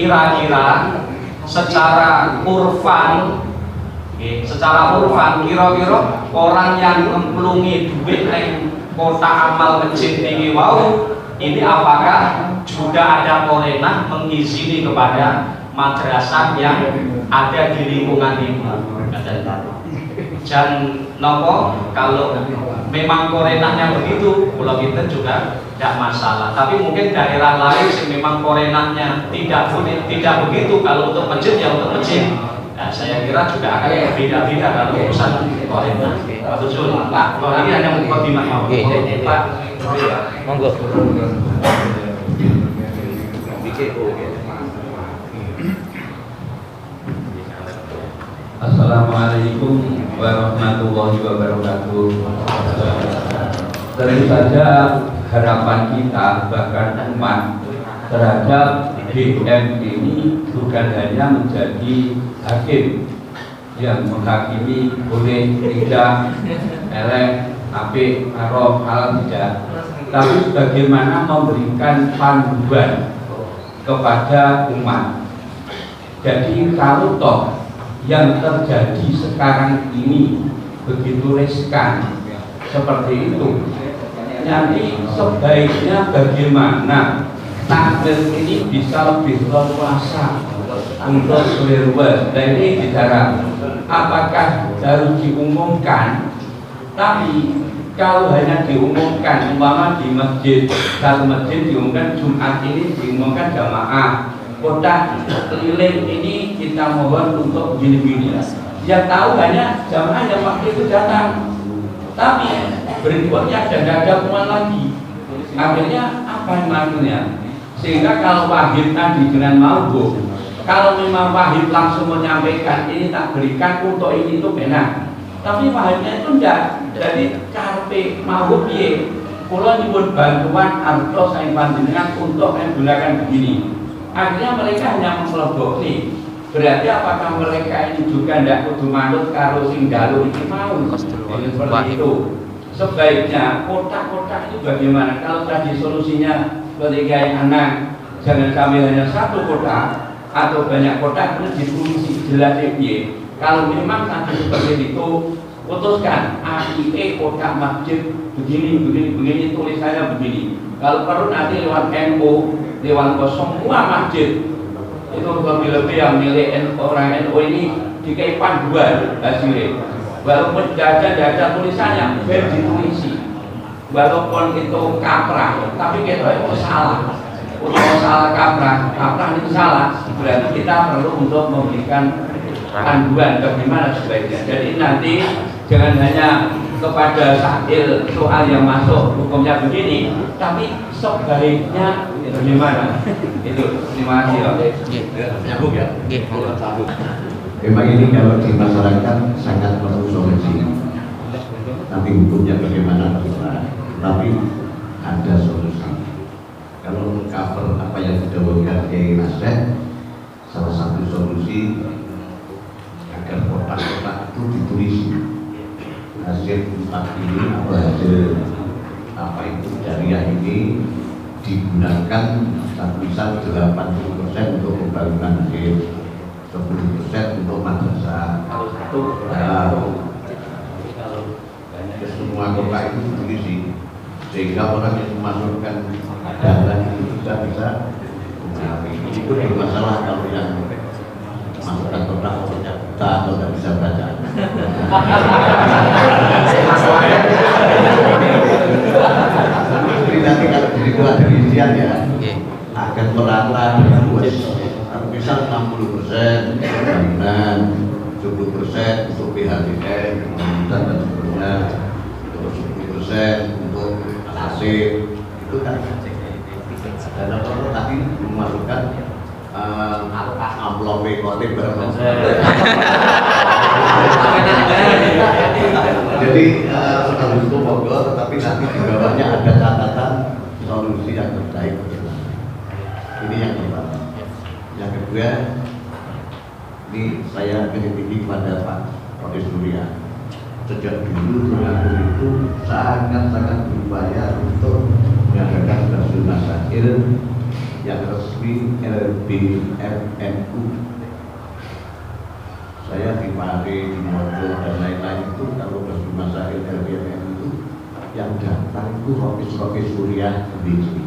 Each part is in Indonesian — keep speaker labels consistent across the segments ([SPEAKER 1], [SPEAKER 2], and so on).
[SPEAKER 1] kira-kira secara urfan kira-kira orang yang ngemplungi duit yang kota amal masjid tinggi wau ini apakah juga ada korenah mengizini kepada madrasah yang ada di lingkungan ini. Dan nopo kalau memang korenahnya begitu, kalau kita juga tidak masalah. Tapi mungkin daerah lain sih memang korenahnya tidak begitu. Kalau untuk masjid ya untuk masjid. Nah, saya kira juga akan berbeda-beda kalau urusan korenah. Betul, Pak. Kalau ini hanya mukadimah. Pak, monggo.
[SPEAKER 2] Assalamualaikum warahmatullahi wabarakatuh. Tentu saja harapan kita bahkan umat terhadap BM ini bukan hanya menjadi hakim yang menghakimi boleh tidak, elek, apik, haram, halal tidak, tapi bagaimana memberikan panduan kepada umat. Jadi kalau toh yang terjadi sekarang ini begitu riskan seperti itu, nanti sebaiknya bagaimana takbir ini bisa lebih leluasa untuk seluruh. Dan ini bicara apakah harus diumumkan, tapi kalau hanya diumumkan umpama di masjid, satu masjid diumumkan Jumat ini diumumkan jamaah, kota keliling ini kita mohon untuk gini-gini. Yang tahu hanya jamaah yang waktu itu datang, tapi berikutnya tidak ada pengumuman lagi. Akhirnya apa maknanya? Sehingga kalau wahid tadi dengan maubu, kalau memang wahid langsung menyampaikan ini tak berikan untuk ini itu benar, tapi wahidnya itu tidak. Jadi karpe maubu piye, kula nyuwun bantuan artos saing panjenengan untuk menggunakan begini. Akhirnya mereka hanya mengkelobok nih. Berarti apakah mereka ini juga tidak kudu manut karo sing dalu iki mau? Seperti itu. Sebaiknya kotak-kotak itu bagaimana? Kalau tadi solusinya ketika anak jangan sampai hanya satu kotak atau banyak kotak, terus ditulis jelas piye. Kalau memang tadi seperti itu, putuskan AIE kotak masjid begini tulisannya begini. Kalau perlu nanti lewat NU, lewat semua masjid itu lebih-lebih yang milik orang NU ini dikai panduan hasilnya. Walaupun tidak ada tulisannya, biar ditulisi. Walaupun itu kaprah, tapi kita itu salah. Untuk salah kaprah itu salah. Berarti kita perlu untuk memberikan panduan bagaimana sebaiknya. Jadi nanti jangan hanya kepada sahil soal yang masuk hukumnya begini, tapi sebaiknya bagaimana? Itu terima kasih. Nyambung ya.
[SPEAKER 3] Memang ini kalau di masyarakat sangat perlu solusi. Nanti hukumnya bagaimana terserah, tapi ada solusi. Kalau cover apa yang didahulukan Kiai Naseh, salah satu solusi agar kotak-kotak itu ditulis hasil empat ini atau hasil apa itu jariah ini digunakan tulisan 80% untuk pembangunan masjid, 10% untuk madrasah. Semua kotak itu ditulis sehingga orang yang memasukkan dana itu juga bisa. Itu masalah kalau yang masukkan kotak orangnya buta atau tidak bisa baca. Nanti kalau dibuat rincian ya, akan merata luas. Misal 60% bangunan, 70% untuk PHBN, dan seterusnya, terus 10% untuk hasil, itu kan. Dan kalau tadi memasukkan amplop khotib berapa? Jadi harus itu mogok, tetapi nanti di bawahnya ada catatan solusi yang terbaik. Ini yang pertama. Yang kedua, ini saya kritik kepada Pak Roy Surya. Sejak dulu mengatur itu sangat berupaya untuk mengadakan stasiun masyarakat yang resmi LBMNU. Saya di Pare, di Mojo dan lain-lain itu kalau Basmi Masail LBMNU itu yang daftar itu Rocky Surya BC.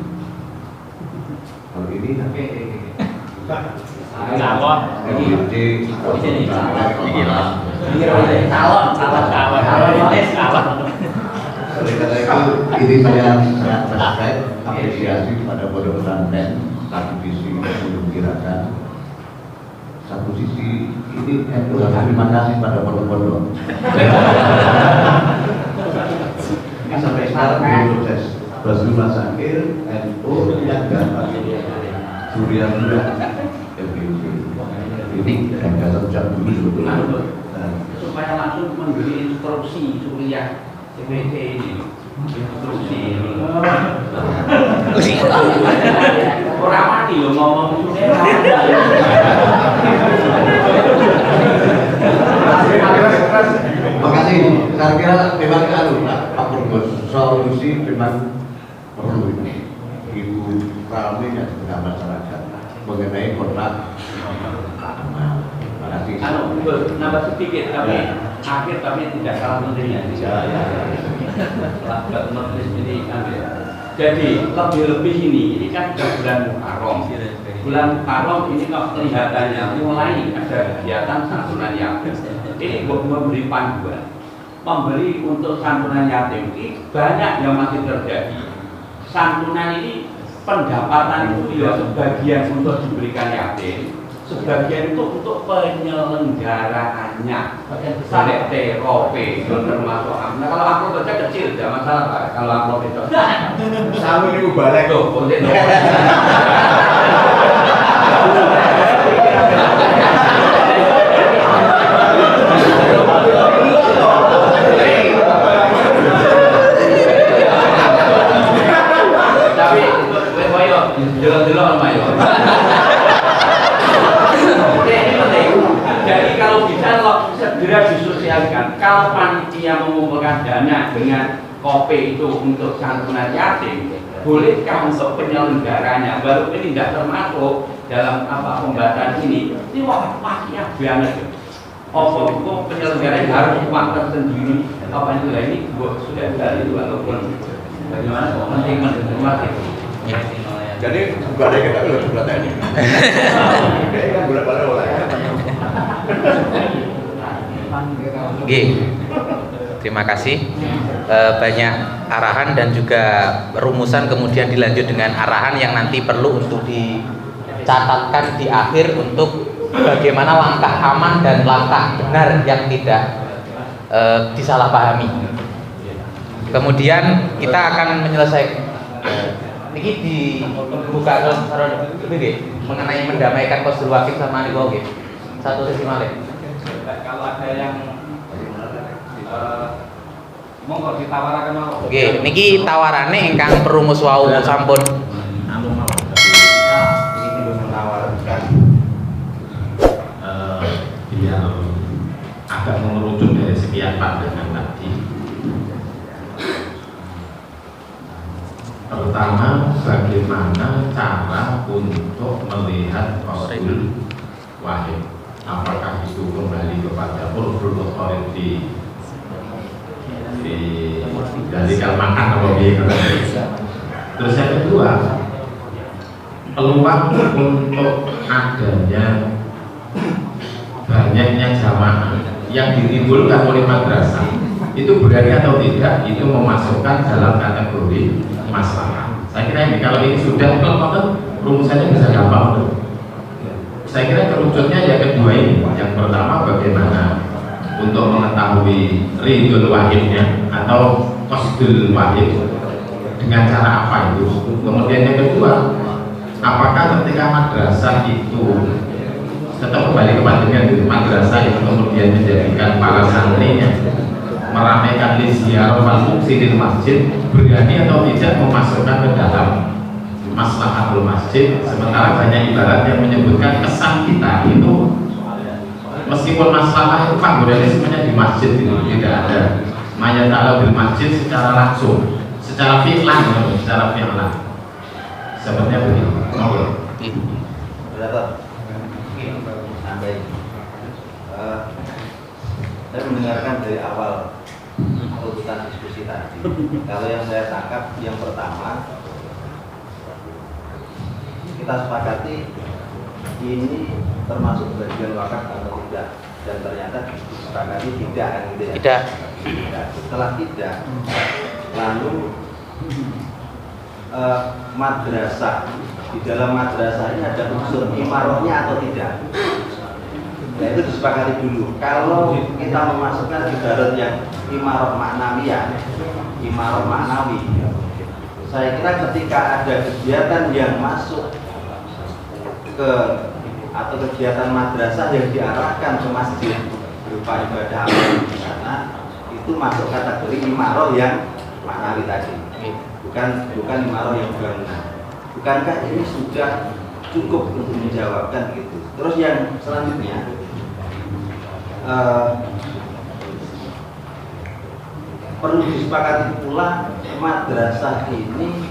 [SPEAKER 3] Kalau ini
[SPEAKER 4] calon
[SPEAKER 3] oleh karena itu ini saya respect apresiasi pada pondok pesantren. Satu sisi menggembirakan, satu sisi ini terima kasih pada pondok-pondok. Ini sampai sekarang belum proses. Basmi Masail NU yang dapat Surya LBC ini gagasan sejak dulu sebetulnya.
[SPEAKER 2] Supaya langsung memberi instruksi Surya CPT ini, instruksi ini. Orang mati loh ngomong
[SPEAKER 3] Makasih. Saya kira memang Pak Purgos solusi memang perlu ini. Ibu kami dan juga masyarakat mengenai kontrak. Makasih.
[SPEAKER 2] Nambah sedikit tapi akhir tapi tidak salah pentingnya. Jadi lebih-lebih ini kan sudah bulan Muharram. Bulan Muharram ini kalau kelihatannya mulai ada kegiatan santunan yatim. Ini memberi panduan, memberi untuk santunan yatim ini banyak yang masih terjadi. Santunan ini pendapatan itu ya sebagian untuk diberikan yatim, sebagian itu untuk penyelenggaraannya. Sampai TOP termasuk amplop. Nah, kalau amplop saja kecil tidak masalah Pak. Kalau amplop itu
[SPEAKER 3] Sami ini balik
[SPEAKER 2] tuh boleh. Tapi koyo delok-delok mayo. Jadi kalau bisa segera disosialkan. Kalau panitia mengumpulkan dana dengan kopi itu untuk santunan yatim, bolehkah untuk penyelenggaranya? Baru ini tidak termasuk dalam pembahasan ini. Ini wah banget. Itu penyelenggaranya harus uang tersendiri. Apa itu lah ini sudah dari itu walaupun bagaimana kok penting menghormati.
[SPEAKER 3] jadi bukan ada kita belum sebelah ini. Ini kan bolak-balik oleh.
[SPEAKER 5] Oke, terima kasih. Banyak arahan dan juga rumusan kemudian dilanjut dengan arahan yang nanti perlu untuk dicatatkan di akhir untuk bagaimana langkah aman dan langkah benar yang tidak disalahpahami. Kemudian kita akan menyelesaikan ini dibuka mengenai mendamaikan Qasdul Wakil sama Niku oke. Satu sesi malih.
[SPEAKER 1] Kalau ada yang monggo ditawaraken mawon.
[SPEAKER 5] Oke, niki tawarane ingkang perumus wau sampun
[SPEAKER 3] Ini menawarkan
[SPEAKER 6] biar agak mengerucut dari sekian pandangan tadi. Pertama, bagaimana cara untuk melihat Qasdul Wahid? Apakah itu kembali kepada urful authority dari kalmakan atau terus yang kedua, peluang untuk adanya banyaknya jamaah yang ditimbulkan oleh madrasah itu berani atau tidak, itu memasukkan dalam kategori masalah. Saya kira ini kalau ini sudah kalau rumusannya bisa gampang. Saya kira kerucutnya yang kedua ini. Yang pertama bagaimana untuk mengetahui ridul wahidnya atau qasdul wahid dengan cara apa itu. Kemudian yang kedua, apakah ketika madrasah itu tetap kembali kepada madrasah yang kemudian menjadikan para santrinya meramaikan ziarah wal muqsidil masjid, berani atau tidak memasukkan ke dalam maslahatul masjid, sementara banyak ibarat yang menyebutkan kesan kita itu meskipun masalah itu panggodannya semuanya di masjid itu tidak ada mayat ta'ala bil masjid secara langsung, secara fi'lan. Sepertinya begitu. Monggo.
[SPEAKER 4] Berapa? Sampai. Saya mendengarkan dari awal urutan diskusi tadi. Kalau yang saya tangkap, yang pertama kita sepakati ini termasuk bagian wakaf atau tidak, dan ternyata disepakati tidak kan gitu ya?
[SPEAKER 5] Tidak.
[SPEAKER 4] Tidak. Setelah tidak, lalu madrasah, di dalam madrasah ini ada unsur imarahnya atau tidak? Nah itu disepakati dulu. Kalau kita memasukkan ibarat yang imarah maknawiyah, imarah maknawi, saya kira ketika ada kegiatan yang masuk ke atau kegiatan madrasah yang diarahkan ke masjid berupa ibadah amal di sana, itu masuk kategori imarah yang maknawi tadi, bukan imarah yang bangunan. Bukankah ini sudah cukup untuk menjawabkan gitu? Terus yang selanjutnya, perlu disepakati pula madrasah ini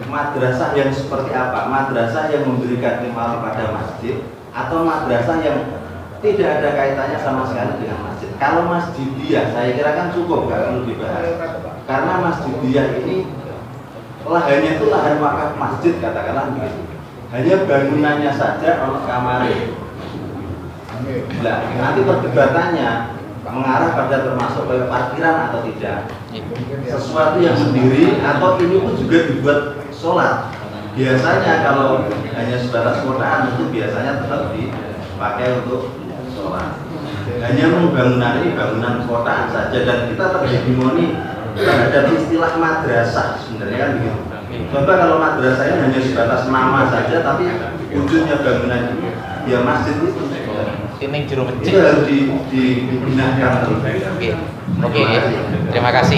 [SPEAKER 4] madrasah yang seperti apa? Madrasah yang memberikan imarah pada masjid atau madrasah yang tidak ada kaitannya sama sekali dengan masjid? Kalau masjidiyah, saya kira kan cukup, gak perlu dibahas. Karena masjidiyah ini lahannya itu lahan wakaf masjid, katakanlah begitu. Hanya bangunannya saja oleh kamarnya. Nah, nanti perdebatannya mengarah pada termasuk kayak parkiran atau tidak, sesuatu yang sendiri atau ini pun juga dibuat sholat. Biasanya kalau hanya sebatas kotaan itu biasanya tetap dipakai untuk sholat. Hanya bangunan ini bangunan kotaan saja, dan kita terhegemoni terhadap istilah madrasah sebenarnya kan begitu. Coba kalau madrasahnya hanya sebatas nama saja tapi wujudnya bangunan ini ya masjid itu.
[SPEAKER 5] Ini juru
[SPEAKER 4] Itu
[SPEAKER 5] masjid.
[SPEAKER 4] harus dibinakan terus.
[SPEAKER 5] Oke, terima kasih.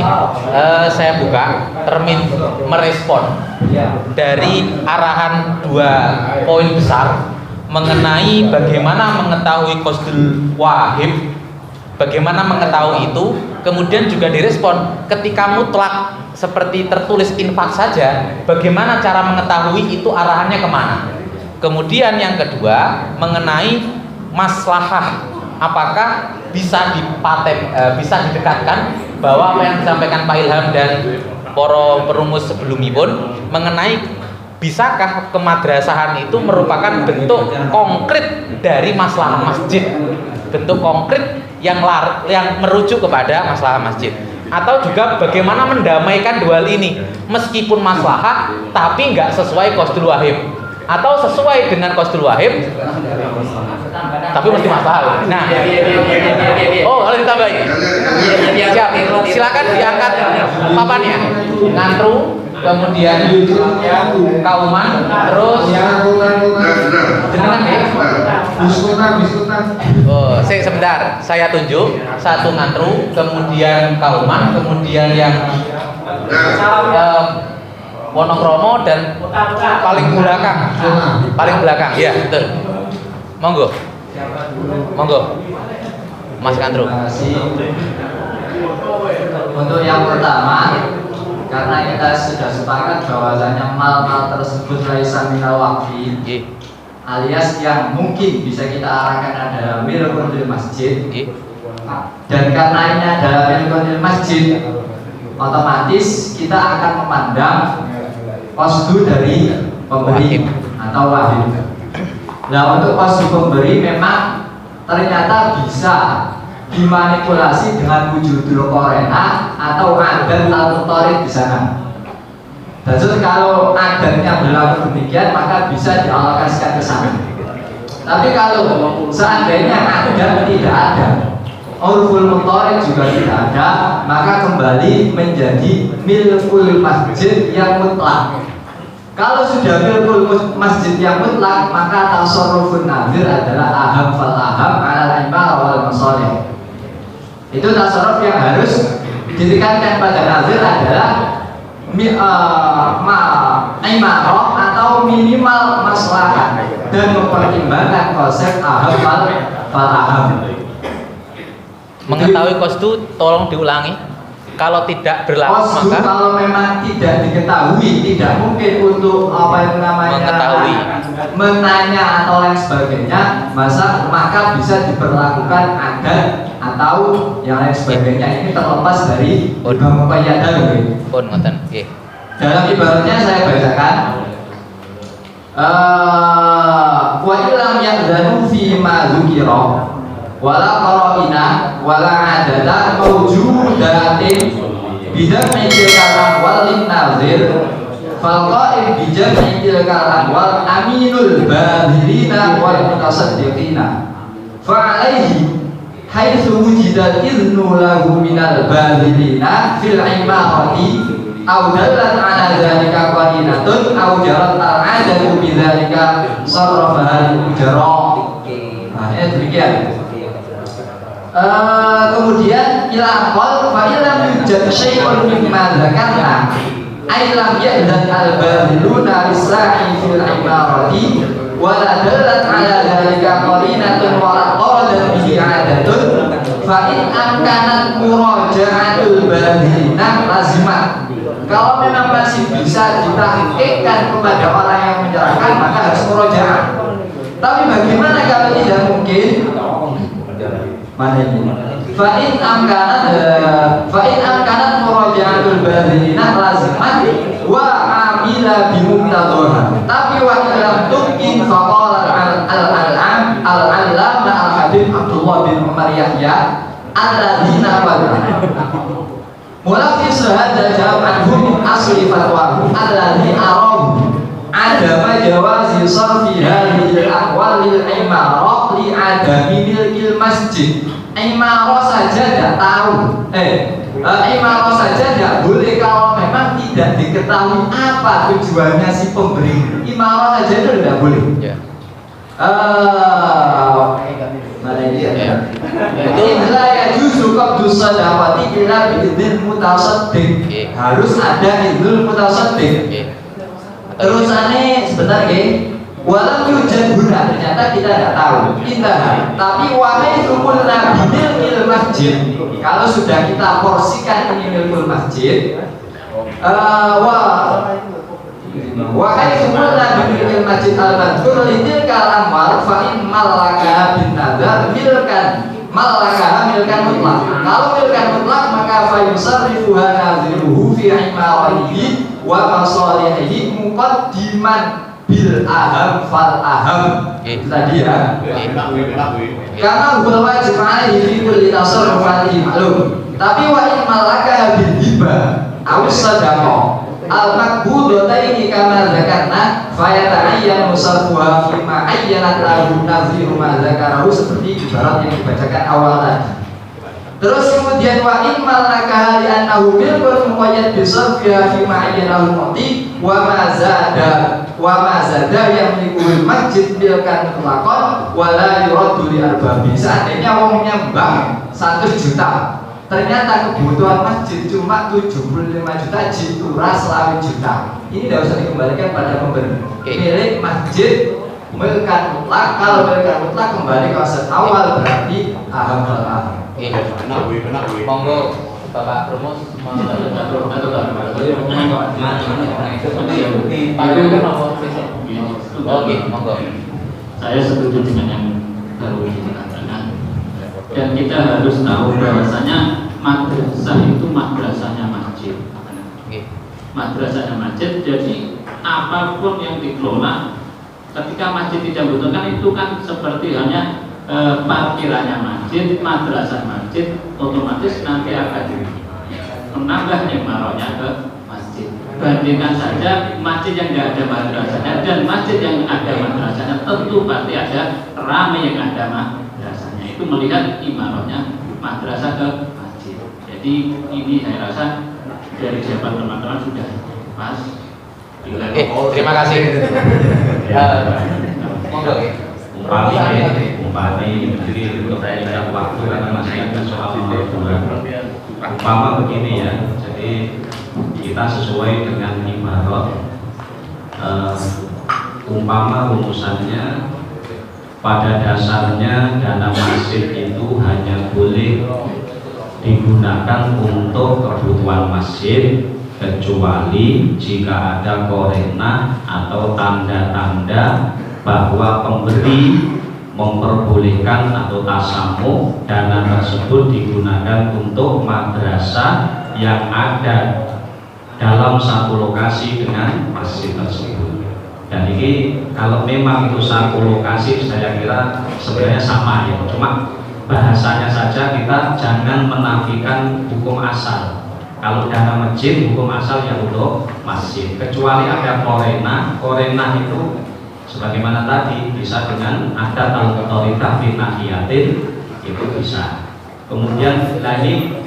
[SPEAKER 5] Saya buka termin merespon dari arahan 2 poin besar mengenai bagaimana mengetahui qasdul wahib, bagaimana mengetahui itu, kemudian juga direspon ketika mutlak seperti tertulis infak saja, bagaimana cara mengetahui itu arahannya kemana. Kemudian yang kedua mengenai maslahah, apakah bisa bisa didekatkan bahwa apa yang disampaikan Pak Ilham dan para perumus sebelumipun mengenai bisakah kemadrasahan itu merupakan bentuk konkret dari masalah masjid, bentuk konkret yang merujuk kepada masalah masjid, atau juga bagaimana mendamaikan dua hal ini meskipun maslahah tapi nggak sesuai qasdul wahib, atau sesuai dengan qasdul wahib tapi mesti masalah. Nah, oh harus ditambahin. Siap, silakan diangkat papannya. Ngantru, kemudian kauman, terus jenengan ya. Oh, sebentar, saya tunjuk. Satu ngantru, kemudian kauman, kemudian yang Wonokromo dan paling belakang, ya betul. Monggo, Mas Kantru.
[SPEAKER 7] Terima kasih. Untuk yang pertama, karena kita sudah sepakat bahwasanya mal-mal tersebut laisa minal waqfi, alias yang mungkin bisa kita arahkan adalah milkul masjid, dan karena ini adalah milkul masjid, otomatis kita akan memandang qasdu dari pemberi atau wahib. Nah, untuk qasdu pemberi memang ternyata bisa dimanipulasi dengan wujudul korena atau adat atau torik di sana. Dan kalau adatnya berlaku demikian, maka bisa dialokasikan ke sana. Tapi kalau seandainya adat tidak ada, urful mutorik juga tidak ada, maka kembali menjadi milkul masjid yang mutlak. Kalau sudah milkul masjid yang mutlak, maka tasarrufun nadir adalah aham fal aham ala imar wal masalih. Itu tasarruf yang harus ditekankan pada nadir adalah imarah atau minimal maslahat dan mempertimbangkan konsep aham fal aham.
[SPEAKER 5] Mengetahui qasdu tolong diulangi. Kalau tidak berlaku
[SPEAKER 7] Qasdu
[SPEAKER 5] maka
[SPEAKER 7] kalau memang tidak diketahui, tidak mungkin untuk apa yang namanya
[SPEAKER 5] mengetahui,
[SPEAKER 7] menanya atau lain sebagainya, maka bisa diberlakukan adat atau yang lain sebagainya. Ini terlepas dari muqayyadah.
[SPEAKER 5] pun ngoten nggih.
[SPEAKER 7] Dalam ibaratnya saya bacakan wa illam ya'dhanu fi ma dzukira wala qara'ina wala adada mawjudatin bidam'i tilkal wal nazir fal qa'im bijam'i tilkal wal aminul badhirina wal mutasaddiqina fa alaihi haitsu wujidat idnu lahu minal badhirina fil imarati aw dallat ala dzalika qarinatun aw jarat al-'adatu bidzalika sarrafa al-ujara. Nah, ini demikian. Kemudian ila qal fa illam yujad syai'un mimma dzakarna ay lam ya'dan al-badiluna lis-sa'i fil imarati wa la dallat ala dzalika qarinatun wa la qaradat bihi 'adatun fa in amkanat muraja'atul badilina lazimat. Kalau memang masih bisa ditahqiqkan kepada orang yang menyerahkan, maka harus murojaah. Tapi bagaimana kalau tidak mungkin? Mana ini? Fa'in amkanat muraja'atul badhina lazimat wa amila bimuqtadhaha. Tapi wa illam tumkin faqala al-'allama al-habib Abdullah bin Umar Yahya alladzina wala mulafis hadza jawab anhum min asli fatwahu alladhi arahu adama jawazi sarfi hadhihi al-aqwal lil imarah li adami milkil masjid. Imarah saja tidak tahu imarah saja tidak boleh kalau memang tidak diketahui apa tujuannya si pemberi. Imarah saja itu tidak boleh. Mana ini ya? Illa yajuzu qabdu shadaqati illa bi'idzil mutasaddiq. Harus ada idzul mutasaddiq. Terusane sebentar nggih. Walam yujad guna, ternyata kita tidak tahu. Indah. Tapi wahai sumul nabi milkil masjid. Kalau sudah kita porsikan ini milkul masjid, wahai sumul nabi milkil masjid al-madhkur lidil kalamwal fa'in malaka bin nadar milkan malaka milkan mutlak. Kalau milkan mutlak maka fayusarrifuha naziruhu fi imarihi wa masalihihi muqaddiman bil aham fal aham. Tadi ya. Karena hukum wajib alaihi fi kulli tasarrufati ma'lum. Tapi wa in malaka bil hibah aw sadaqah al-maqbudataini kama zakarna fayata'ayyanu sarfuha fi ma ayyanat lahu naziru ma zakarahu, seperti ibarat yang dibacakan awal tadi. Terus kemudian wa in malaka li annahu milkun muqayyad bi sarfiha fi ma ayyanahu mu'ti wa ma zada yamlikul masjid milkan mutlaqan wa la yuraddu li arbabi. Seandainya wong nyembah 100 juta, ternyata kebutuhan masjid cuma 75 juta, jitura selawi juta. Ini tidak usah dikembalikan pada pemberi. Milik masjid milkan mutlak. Kalau milkan mutlak kembali ke aset awal, berarti aham fal aham.
[SPEAKER 5] Monggo Bapak Rumus Oke, monggo.
[SPEAKER 8] Saya setuju dengan yang baru dikatakan, dan kita harus tahu bahwasanya madrasah itu madrasahnya masjid. Madrasahnya masjid, jadi apapun yang dikelola ketika masjid tidak membutuhkan itu kan seperti hanya parkirannya masjid, madrasah masjid, otomatis nanti akan menambah imarahnya ke masjid. Bandingkan saja masjid yang tidak ada madrasahnya dan masjid yang ada madrasahnya, tentu pasti ada ramai yang ada madrasahnya. Itu melihat imarahnya madrasah ke masjid. Jadi ini saya rasa dari jawaban teman-teman sudah pas.
[SPEAKER 5] Terima kasih. Monggo.
[SPEAKER 1] Umpani menteri untuk saya waktu karena masih ada soal umpama begini ya. Jadi kita sesuai dengan ibarat umpama rumusannya pada dasarnya dana masjid itu hanya boleh digunakan untuk kebutuhan masjid kecuali jika ada korena atau tanda-tanda bahwa pemberi memperbolehkan atau tasamuh dana tersebut digunakan untuk madrasah yang ada dalam satu lokasi dengan masjid tersebut. Dan ini kalau memang itu satu lokasi, saya kira sebenarnya sama ya, cuma bahasanya saja kita jangan menafikan hukum asal. Kalau dana masjid, hukum asal yang untuk masjid, kecuali ada korena itu sebagaimana tadi bisa dengan adat otoritas finahiyatin itu bisa. Kemudian lagi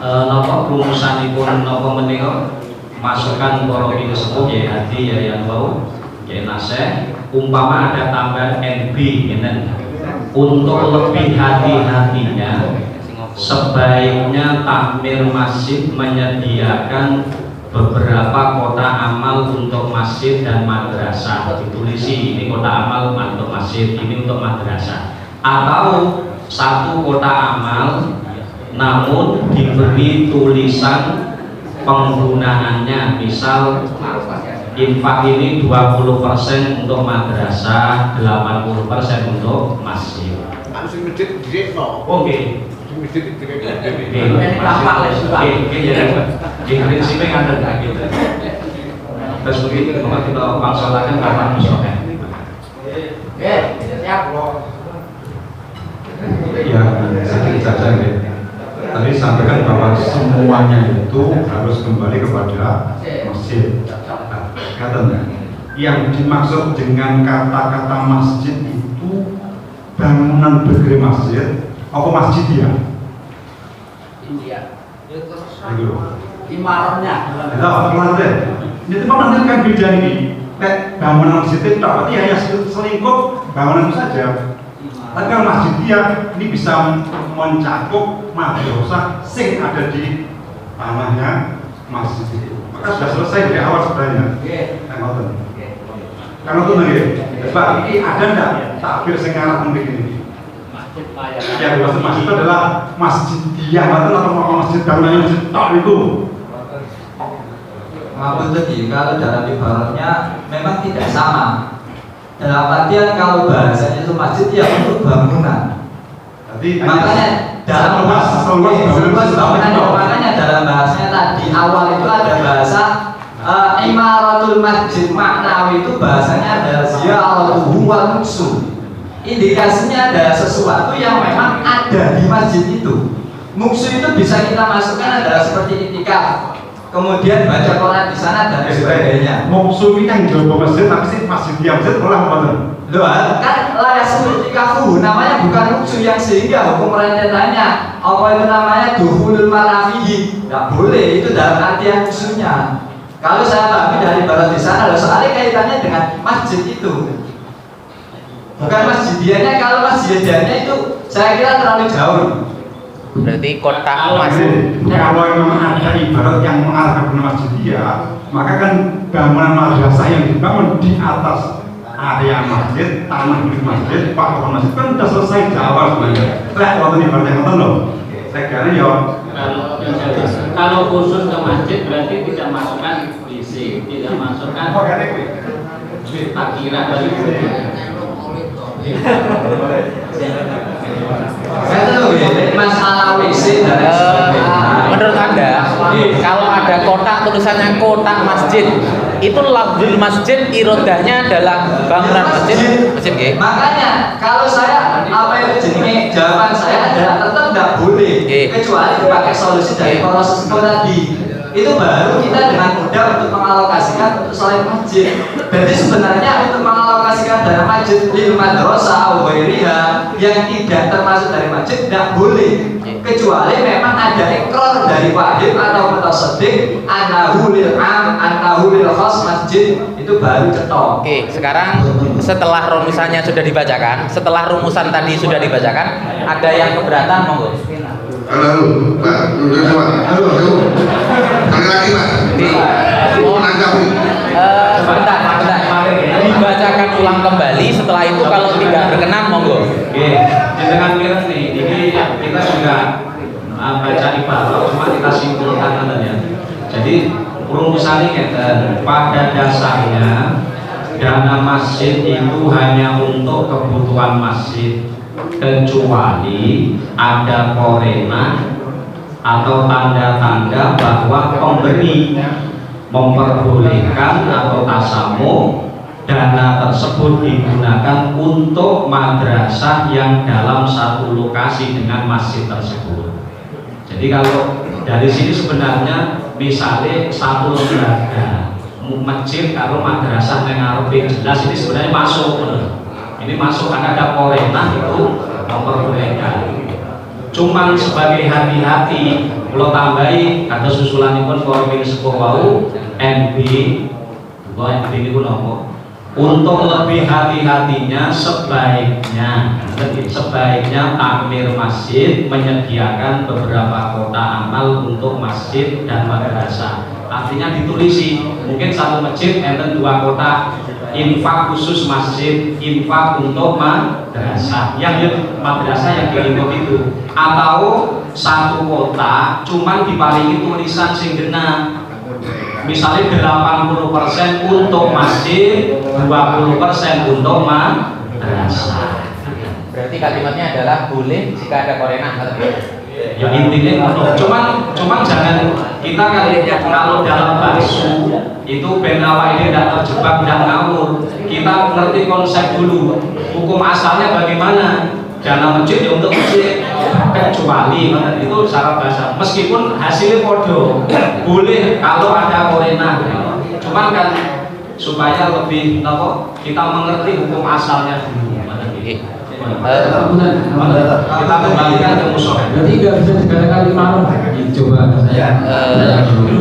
[SPEAKER 1] nopo rumusanipun nopo menika masukkan porokin sepuh ya hati ya yang bau ya naseh umpama ada tambahan NB ini untuk lebih hati-hatinya sebaiknya takmir masjid menyediakan beberapa kotak amal untuk masjid dan madrasah, ditulisi ini kotak amal untuk masjid, ini untuk madrasah, atau satu kotak amal namun diberi tulisan penggunaannya, misal infak ini 20% untuk madrasah, 80% untuk masjid. Oke. Prinsipnya ada gitu. Terus begitu kalau kita laksanakan kapan musola. Siap loh.
[SPEAKER 9] Ya, sedikit saja ya. Tadi sampaikan bahwa semuanya itu harus kembali kepada masjid. Katanya, yang dimaksud dengan kata-kata masjid itu bangunan berdiri masjid, apa masjid ya?
[SPEAKER 7] Iya.
[SPEAKER 9] Imarahnya. Ini tempat nanti kan beda nih. Bangunan masjid itu berarti hanya selingkup bangunan itu saja. Tapi kalau masjid dia ini bisa mencakup madrasah sing ada di tanahnya masjid itu. Maka sudah selesai dari awal sebenarnya. Karena itu lagi. Pak, ini ada enggak takbir sing arah begini? Yang dimaksud masjid itu adalah masjid diamatan atau masjid bangunannya masjid tok itu.
[SPEAKER 7] Maupun tadi kalau dalam ibaratnya memang tidak sama. Dalam artian kalau bahasanya itu masjid ya untuk bangunan. Makanya dalam makanya dalam bahasanya tadi awal itu ada bahasa imaratul masjid, maknawi itu bahasanya adalah ziyaratuhu wa nuksu. Indikasinya ada sesuatu yang memang ada di masjid itu. Muksu itu bisa kita masukkan adalah seperti itikaf, kemudian baca Quran di sana dan sebagainya.
[SPEAKER 9] Muksu ini yang jauh masjid, tapi sih masjid dia masjid orang mana?
[SPEAKER 7] Loh, kan layasul itikafu namanya bukan muksu yang sehingga hukum rentetannya apa itu namanya duhulul marafihi. Nggak boleh, itu dalam artian muksunya. Kalau saya pahami dari barat di sana, soalnya kaitannya dengan masjid itu. Bukan masjidiannya, kalau masjidiannya itu saya kira terlalu jauh.
[SPEAKER 5] Berarti kotak
[SPEAKER 9] masjid. Kalau memang ada ibarat yang mengarah ke masjid dia, maka kan bangunan madrasah yang dibangun di atas area masjid, tanah milik masjid, pakuan masjid kan sudah selesai Jawa sebenarnya. Saya waktu ibarat yang nonton loh. Saya kira ya.
[SPEAKER 8] Kalau khusus ke masjid berarti tidak masukkan WC, tidak masukkan parkiran dari
[SPEAKER 7] masalah WC dan
[SPEAKER 5] menurut Anda kalau ada kotak tulisannya kotak masjid itu lafzul masjid irodahnya adalah bangunan masjid
[SPEAKER 7] makanya kalau saya apa itu jenenge jawaban saya adalah tetap nggak boleh kecuali dipakai solusi dari proses itu tadi. Itu baru kita dengan mudah untuk mengalokasikan untuk sholat masjid. Jadi sebenarnya untuk mengalokasikan dana masjid di madrasah awalnya yang tidak termasuk dari masjid tidak boleh, kecuali memang ada ikrar dari wajib atau mutasaddiq annahu lil am annahu lil khas masjid, itu baru cetok.
[SPEAKER 5] Oke, sekarang setelah rumusannya sudah dibacakan, setelah rumusan tadi sudah dibacakan, ada yang keberatan monggo.
[SPEAKER 10] Halo, Pak. Halo. Sekali lagi, Pak. Menanggapi.
[SPEAKER 5] Sebentar. Dibacakan ulang kembali. Setelah itu kalau tidak berkenan, monggo.
[SPEAKER 1] Oke, dengan mirip nih. Ini kita sudah baca lebar, cuma kita simpulkan ya. Jadi rumusannya ngeten, pada dasarnya dana masjid itu hanya untuk kebutuhan masjid, kecuali ada korena atau tanda-tanda bahwa pemberi memperbolehkan atau tasamu dana tersebut digunakan untuk madrasah yang dalam satu lokasi dengan masjid tersebut. Jadi kalau dari sini sebenarnya misalnya satu lembaga masjid kalau madrasah yang ngarepe jelas ini sebenarnya masuk. Ini masuk karena ada korena itu memperbolehkan. Cuman sebagai hati-hati kalau tambahi kata susulanipun formil sepuh wau NB ini pun apa? Untuk lebih hati-hatinya sebaiknya takmir masjid menyediakan beberapa kotak amal untuk masjid dan madrasah. Artinya ditulisi mungkin satu masjid enten 2 kotak infak khusus masjid, infak untuk madrasah. Yang madrasah yang diinfak itu, atau satu kotak cuman diparingi tulisan sing genah. Misalnya 80% untuk masjid, 20% untuk madrasah.
[SPEAKER 5] Berarti kalimatnya adalah boleh jika ada korena.
[SPEAKER 1] Ya intinya cuman jangan kita kalau dalam bakso itu ben awak ini tidak terjebak dan ngawur. Kita ngerti konsep dulu, hukum asalnya bagaimana. Dana masjid ya untuk masjid, kecuali itu secara bahasa meskipun hasilnya podo boleh kalau ada korena. Cuman kan supaya lebih kita mengerti hukum asalnya dulu. Kita kembalikan ke musola.
[SPEAKER 8] Berarti nggak bisa dikatakan imaroh. Coba saya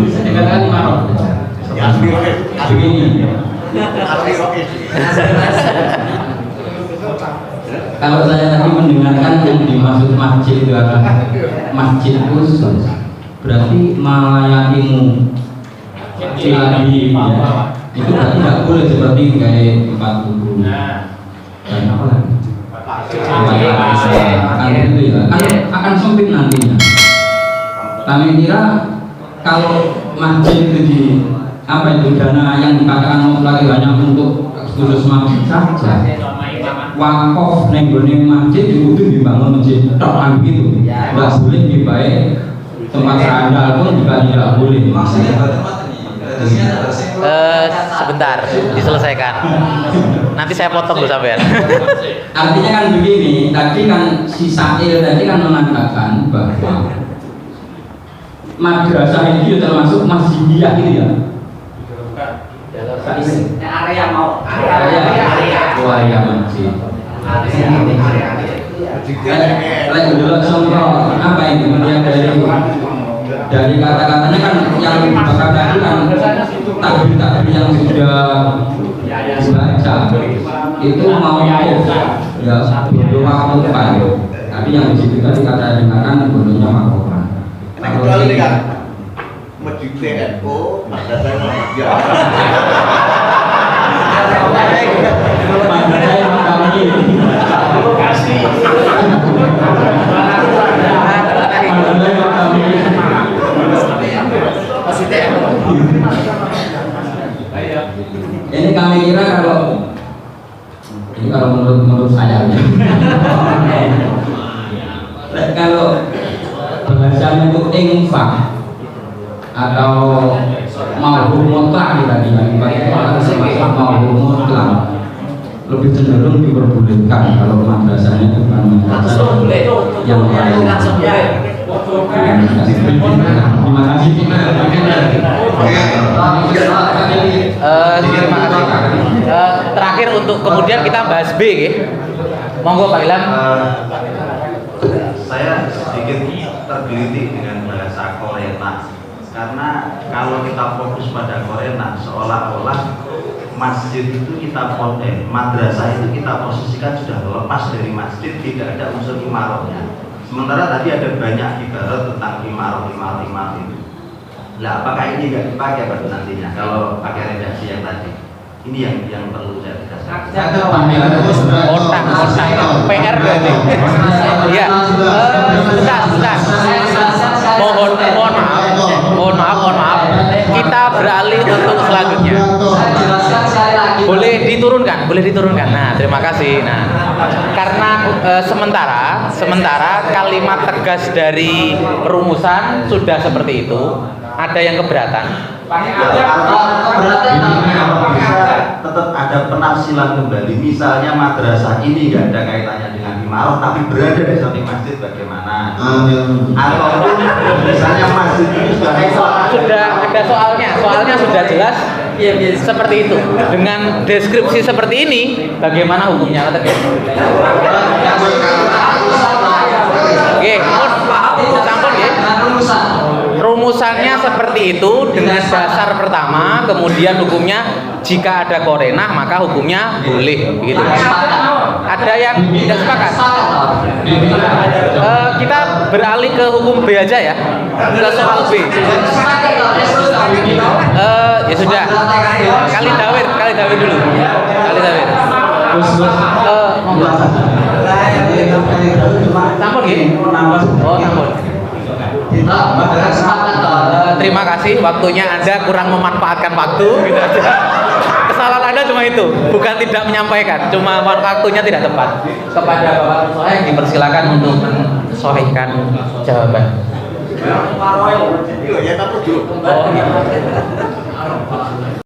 [SPEAKER 8] bisa dikatakan imaroh. Begini. Kalau saya tadi mendengarkan yang dimaksud masjid itu adalah masjid khusus, berarti melayanimu lagi ya. Itu berarti tidak boleh seperti kayak tempat tubuh dan apa lagi? Itu ya, akan sempit nantinya. Kami kira kalau masjid itu di apa itu dana yang dikatakan lagi hanya untuk khusus masjid saja. Wakaf nenggone masjid itu dibangun masjid tok kan begitu. Enggak boleh dibaik tempat sandal pun juga tidak boleh. Maksudnya
[SPEAKER 5] sebentar diselesaikan. Nanti saya potong dulu sampean.
[SPEAKER 8] Artinya kan begini, tadi kan si Sail tadi kan mengatakan bahwa madrasah itu termasuk masjidiyah gitu ya.
[SPEAKER 7] Area
[SPEAKER 8] masjid. Lain dulu contoh apa yang kemudian dari kata-katanya kan yang dibakar tadi kan takbir yang sudah dibaca itu mau ya berdoa mukpan, tapi yang di situ tadi kata dengarkan bodohnya makofan.
[SPEAKER 3] Kecuali kan masjid TNO ada saya dia.
[SPEAKER 8] Ini kami kira kalau menurut saya kalau bahasanya itu infak atau mau mutlak tadi mau mutlak lebih cenderung diperbolehkan kalau madrasahnya itu bukan madrasah yang lain. Terima kasih.
[SPEAKER 5] Terima kasih. Terakhir untuk kemudian kita bahas B, ya. Monggo Pak Ilham.
[SPEAKER 4] Saya sedikit tergelitik dengan bahasa korena, karena kalau kita fokus pada korena seolah-olah masjid itu madrasah itu kita posisikan sudah lepas dari masjid, tidak ada unsur imarohnya. Sementara tadi ada banyak ibarat tentang imaroh itu. Nah, apakah ini nggak dipakai pada nantinya kalau pakai redaksi yang tadi? Ini yang perlu saya tegaskan.
[SPEAKER 5] Otak PR berarti. Iya. Sebentar. Mohon maaf. Kita beralih untuk selanjutnya.
[SPEAKER 7] Saya jelaskan sekali lagi.
[SPEAKER 5] Boleh diturunkan. Nah, terima kasih. Nah, karena sementara kalimat tegas dari rumusan sudah seperti itu, ada yang keberatan.
[SPEAKER 4] Tetap ada penafsiran kembali. Misalnya madrasah ini nggak ada kaitannya dengan imarah, tapi berada di samping masjid bagaimana? Ataupun misalnya masjid ini
[SPEAKER 5] Sudah ada soalnya sudah jelas. Seperti itu. Dengan deskripsi seperti ini, bagaimana hukumnya? Oke, sampun ya. Rumusannya seperti itu dengan dasar pertama, kemudian hukumnya jika ada korenah maka hukumnya boleh, begitu. Ada yang tidak sepakat? Kita beralih ke hukum B aja ya, ke soal B. Ya sudah. Kali dawir dulu. Sampun ya? Oh, sampun. Terima kasih, waktunya Anda kurang memanfaatkan waktu, gitu aja. Kesalahan Anda cuma itu, bukan tidak menyampaikan, cuma waktunya tidak tepat. Kepada Bapak Soeh dipersilakan untuk mensohhikan jawaban. Oh, iya.